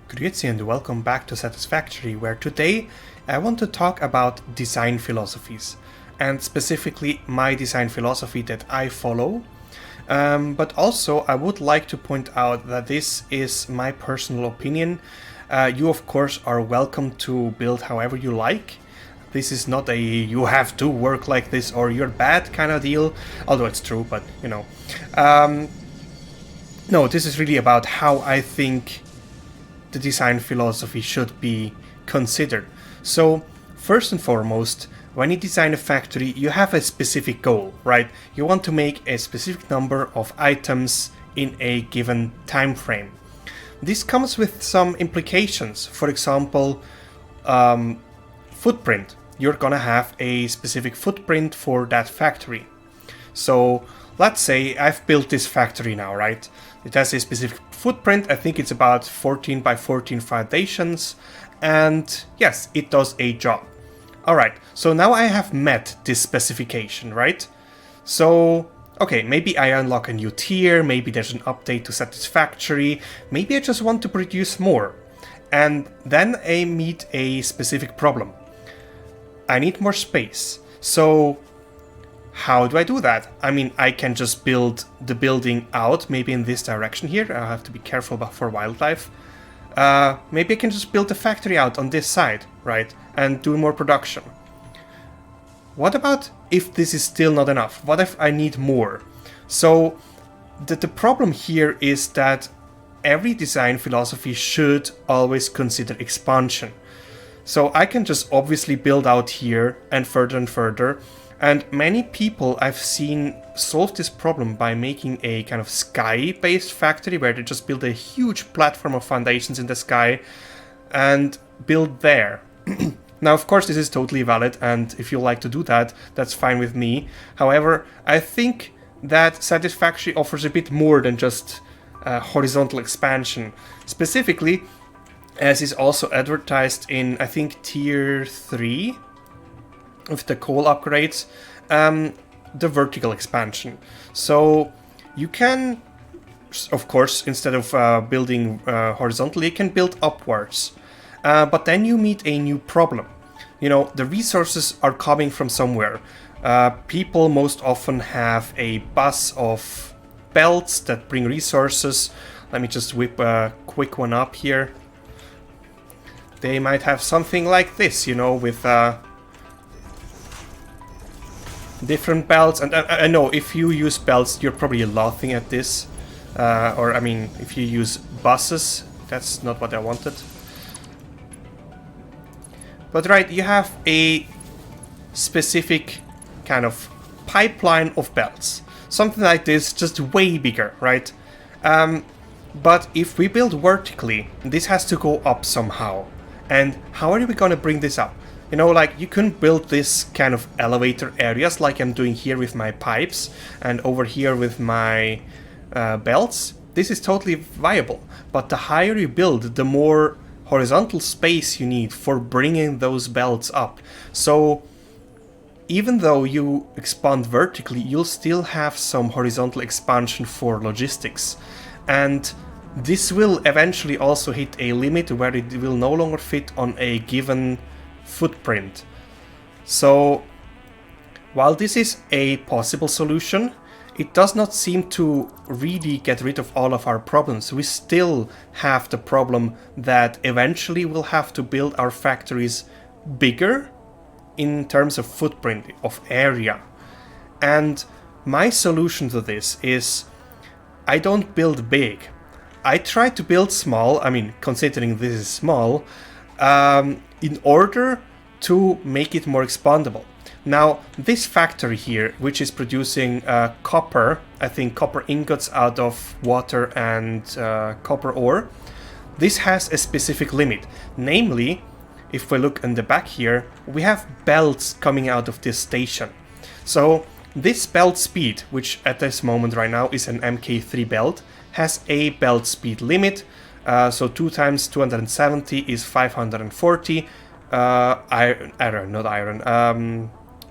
Grüezi and welcome back to Satisfactory, where today I want to talk about design philosophies, and specifically my design philosophy that I follow. But also, I would like to point out that this is my personal opinion. You, of course, are welcome to build however you like. This is not a you have to work like this or you're bad kind of deal, although it's true, but you know. No, this is really about how I think the design philosophy should be considered. So, first and foremost, when you design a factory, you have a specific goal, right? You want to make a specific number of items in a given time frame. This comes with some implications. For example, footprint. You're gonna have a specific footprint for that factory. So let's say I've built this factory now, right? It has a specific footprint. I think it's about 14 by 14 foundations. And yes, it does a job. Alright, so now I have met this specification, right? So, okay, maybe I unlock a new tier, maybe there's an update to Satisfactory, maybe I just want to produce more. And then I meet a specific problem. I need more space. So, how do I do that? I mean, I can just build the building out, maybe in this direction here. I have to be careful for wildlife. Maybe I can just build the factory out on this side, right? And do more production. What about if this is still not enough? What if I need more? So, the problem here is that every design philosophy should always consider expansion. So I can just obviously build out here and further. And many people I've seen solve this problem by making a kind of sky-based factory where they just build a huge platform of foundations in the sky and build there. Now, of course, this is totally valid, and if you like to do that, that's fine with me. However, I think that Satisfactory offers a bit more than just horizontal expansion. Specifically, as is also advertised in, I think, Tier 3, with the coal upgrades, the vertical expansion. So you can, of course, instead of building horizontally, you can build upwards. But then you meet a new problem. You know, the resources are coming from somewhere. People most often have a bus of belts that bring resources. Let me just whip a quick one up here. They might have something like this, you know, with different belts. And I know if you use belts, you're probably laughing at this. Or, I mean, if you use buses, that's not what I wanted. But right, you have a specific kind of pipeline of belts. Something like this, just way bigger, right? But if we build vertically, this has to go up somehow. And how are we going to bring this up? You know, like, you can build this kind of elevator areas like I'm doing here with my pipes and over here with my belts. This is totally viable. But the higher you build, the more horizontal space you need for bringing those belts up. So even though you expand vertically, you'll still have some horizontal expansion for logistics. And this will eventually also hit a limit where it will no longer fit on a given footprint. So while this is a possible solution, it does not seem to really get rid of all of our problems. We still have the problem that eventually we'll have to build our factories bigger in terms of footprint, of area. And my solution to this is I don't build big. I try to build small, I mean, considering this is small, in order to make it more expandable. Now, this factory here, which is producing copper, I think copper ingots out of water and copper ore, this has a specific limit. Namely, if we look in the back here, we have belts coming out of this station. So this belt speed, which at this moment right now is an MK3 belt, has a belt speed limit. So 2 times 270 is 540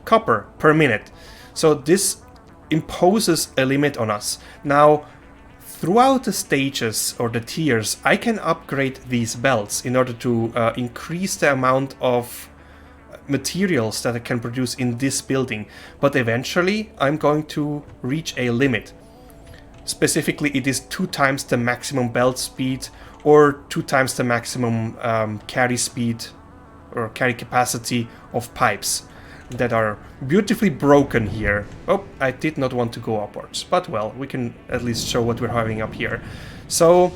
copper per minute. So this imposes a limit on us. Now, throughout the stages or the tiers, I can upgrade these belts in order to increase the amount of materials that I can produce in this building. But eventually, I'm going to reach a limit. Specifically, it is 2 times the maximum belt speed or 2 times the maximum carry speed or carry capacity of pipes that are beautifully broken here. Oh, I did not want to go upwards, but well, we can at least show what we're having up here. So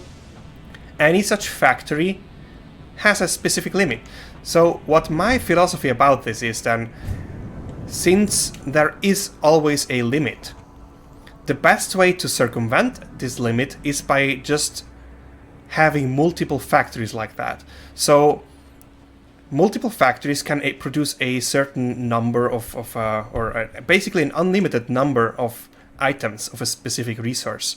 any such factory has a specific limit. So what my philosophy about this is then, since there is always a limit, the best way to circumvent this limit is by just having multiple factories like that. So multiple factories can produce a certain number basically an unlimited number of items of a specific resource.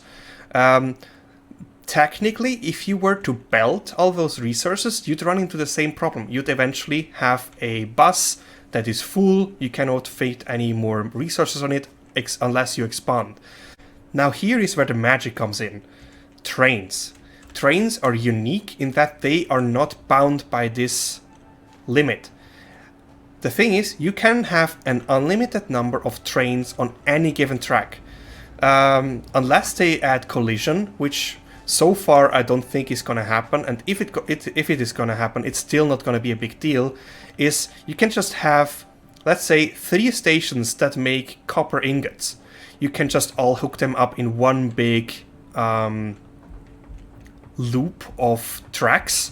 Technically, if you were to belt all those resources, you'd run into the same problem. You'd eventually have a bus that is full. You cannot fit any more resources on it unless you expand. Now here is where the magic comes in. Trains. Trains are unique in that they are not bound by this limit. The thing is, you can have an unlimited number of trains on any given track. Unless they add collision, which so far I don't think is going to happen, and if it is going to happen, it's still not going to be a big deal, is you can just have, let's say, 3 stations that make copper ingots. You can just all hook them up in one big loop of tracks,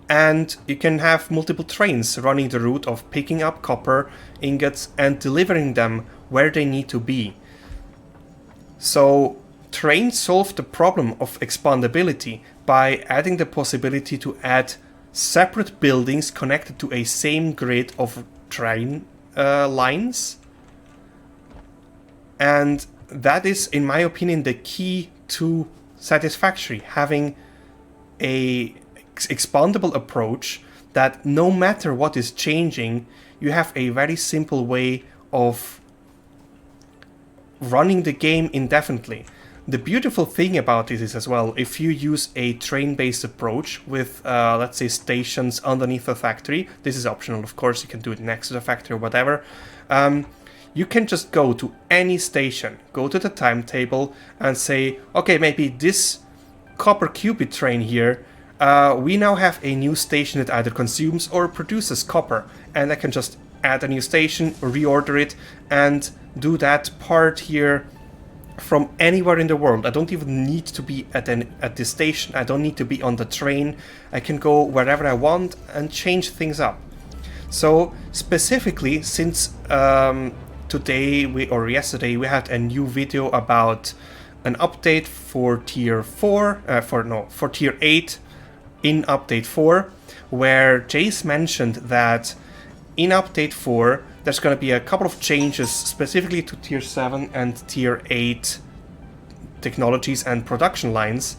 and you can have multiple trains running the route of picking up copper ingots and delivering them where they need to be. So trains solve the problem of expandability by adding the possibility to add separate buildings connected to a same grid of train lines. And that is, in my opinion, the key to Satisfactory, having a expandable approach that no matter what is changing, you have a very simple way of running the game indefinitely. The beautiful thing about it is as well, if you use a train-based approach with, let's say, stations underneath the factory, this is optional, of course, you can do it next to the factory or whatever, you can just go to any station, go to the timetable and say, okay, maybe this copper qubit train here, we now have a new station that either consumes or produces copper, and I can just add a new station, reorder it, and do that part here from anywhere in the world. I don't even need to be at this station. I don't need to be on the train. I can go wherever I want and change things up. So specifically, since yesterday we had a new video about an update for tier 4, for tier 8 in update 4, where Jace mentioned that in update 4 there's going to be a couple of changes specifically to tier 7 and tier 8 technologies and production lines.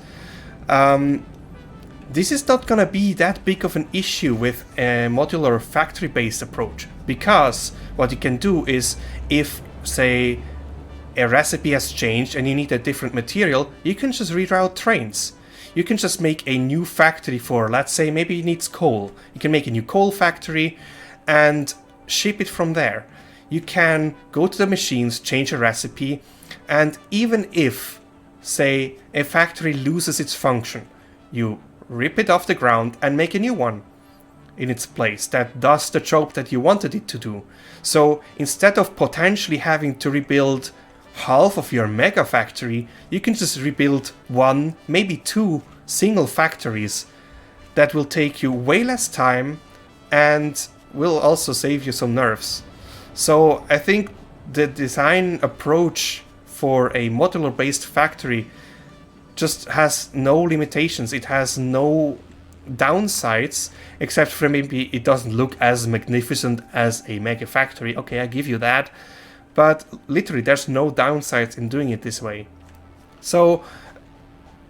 This is not going to be that big of an issue with a modular factory based approach, because what you can do is, if say a recipe has changed and you need a different material, you can just reroute trains. You can just make a new factory for, let's say, maybe it needs coal. You can make a new coal factory and ship it from there. You can go to the machines, change a recipe, and even if, say, a factory loses its function, you rip it off the ground and make a new one in its place that does the job that you wanted it to do. So instead of potentially having to rebuild half of your mega factory, you can just rebuild 1, maybe 2 single factories that will take you way less time and will also save you some nerves. So I think the design approach for a modular based factory just has no limitations. It has no downsides, except for maybe it doesn't look as magnificent as a mega factory. Okay, I give you that. But literally, there's no downsides in doing it this way. So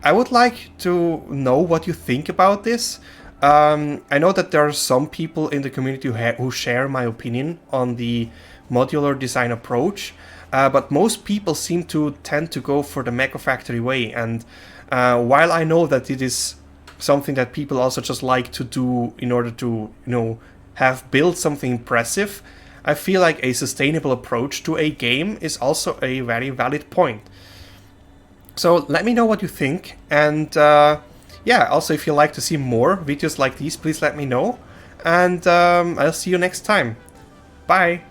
I would like to know what you think about this. I know that there are some people in the community who share my opinion on the modular design approach. but most people seem to tend to go for the Mega Factory way. And while I know that it is something that people also just like to do in order to, have built something impressive, I feel like a sustainable approach to a game is also a very valid point. So let me know what you think, and yeah, also if you like to see more videos like these, please let me know, and I'll see you next time. Bye!